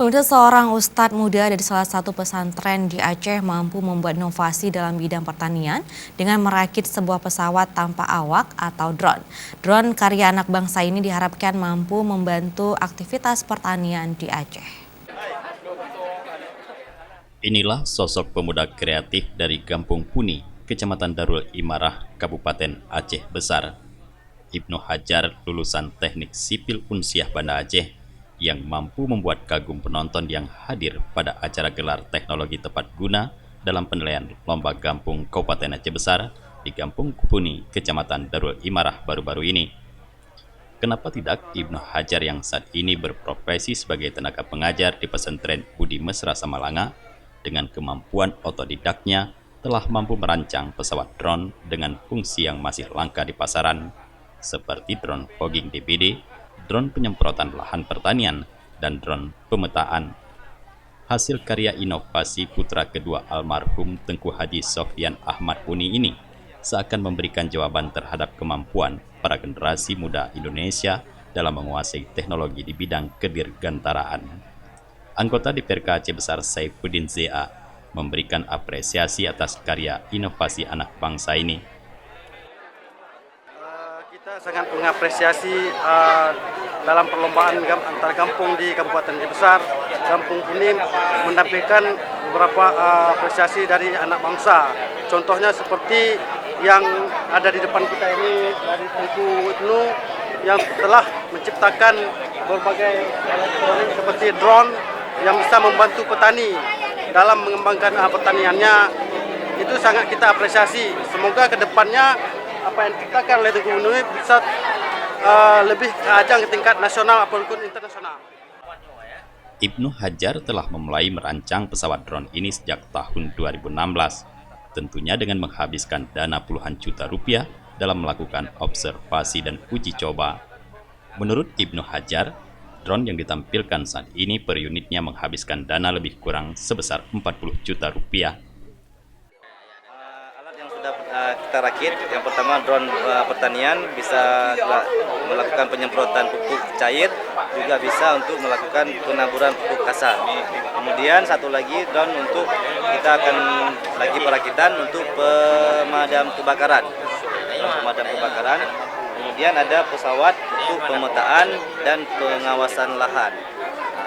Pemirsa, seorang ustadz muda dari salah satu pesantren di Aceh mampu membuat inovasi dalam bidang pertanian dengan merakit sebuah pesawat tanpa awak atau drone. Drone karya anak bangsa ini diharapkan mampu membantu aktivitas pertanian di Aceh. Inilah sosok pemuda kreatif dari Kampung Puni, Kecamatan Darul Imarah, Kabupaten Aceh Besar. Ibnu Hajar, lulusan Teknik Sipil Unsiah Banda Aceh, yang mampu membuat kagum penonton yang hadir pada acara gelar teknologi tepat guna dalam penilaian Lomba Gampung Kabupaten Aceh Besar di Kampung Puni, Kecamatan Darul Imarah baru-baru ini. Kenapa tidak Ibnu Hajar yang saat ini berprofesi sebagai tenaga pengajar di pesantren Budi Mesra Samalanga, dengan kemampuan otodidaknya telah mampu merancang pesawat drone dengan fungsi yang masih langka di pasaran, seperti drone fogging DPD, drone penyemprotan lahan pertanian, dan drone pemetaan. Hasil karya inovasi putra kedua almarhum Tengku Haji Sofyan Ahmad Puni ini seakan memberikan jawaban terhadap kemampuan para generasi muda Indonesia dalam menguasai teknologi di bidang kedirgantaraan. Anggota DPRK Aceh Besar Saifuddin ZA memberikan apresiasi atas karya inovasi anak bangsa ini. Kita sangat mengapresiasi dalam perlombaan antar kampung di Kabupaten Aceh Besar, Kampung Puni menampilkan beberapa apresiasi dari anak bangsa. Contohnya seperti yang ada di depan kita ini dari Tengku Ibnu yang telah menciptakan berbagai elektronik seperti drone yang bisa membantu petani dalam mengembangkan pertaniannya. Itu sangat kita apresiasi. Semoga ke depannya apa yang diciptakan oleh Tengku Ibnu bisa lebih ke ajang tingkat nasional ataupun internasional. Ibnu Hajar telah memulai merancang pesawat drone ini sejak tahun 2016, tentunya dengan menghabiskan dana puluhan juta rupiah dalam melakukan observasi dan uji coba. Menurut Ibnu Hajar, drone yang ditampilkan saat ini per unitnya menghabiskan dana lebih kurang sebesar 40 juta rupiah. Kita rakit, yang pertama drone pertanian bisa melakukan penyemprotan pupuk cair, juga bisa untuk melakukan penaburan pupuk kasar. Kemudian satu lagi drone untuk kita akan lagi perakitan untuk pemadam kebakaran. Kemudian ada pesawat untuk pemetaan dan pengawasan lahan.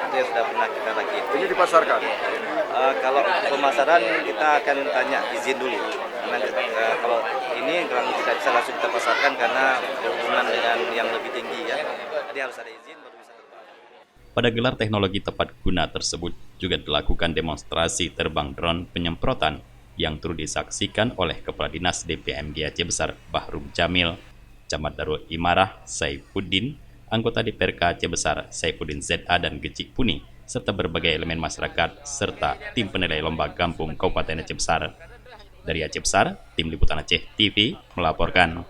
Itu yang sudah pernah kita rakit. Ini dipasarkan? Kalau pemasaran kita akan tanya izin dulu. Kalau ini tidak bisa langsung kita pasarkan karena berhubungan dengan yang lebih tinggi ya. Jadi harus ada izin baru bisa terbang. Pada gelar teknologi tepat guna tersebut juga dilakukan demonstrasi terbang drone penyemprotan yang turut disaksikan oleh Kepala Dinas DPMG Aceh Besar Bahrum Jamil, Camat Darul Imarah Saifuddin, anggota DPRK Aceh Besar Saifuddin ZA dan Gecik Puni, serta berbagai elemen masyarakat serta tim penilai Lomba Gampung Kabupaten Aceh Besar. Dari Aceh Besar, Tim Liputan Aceh TV melaporkan.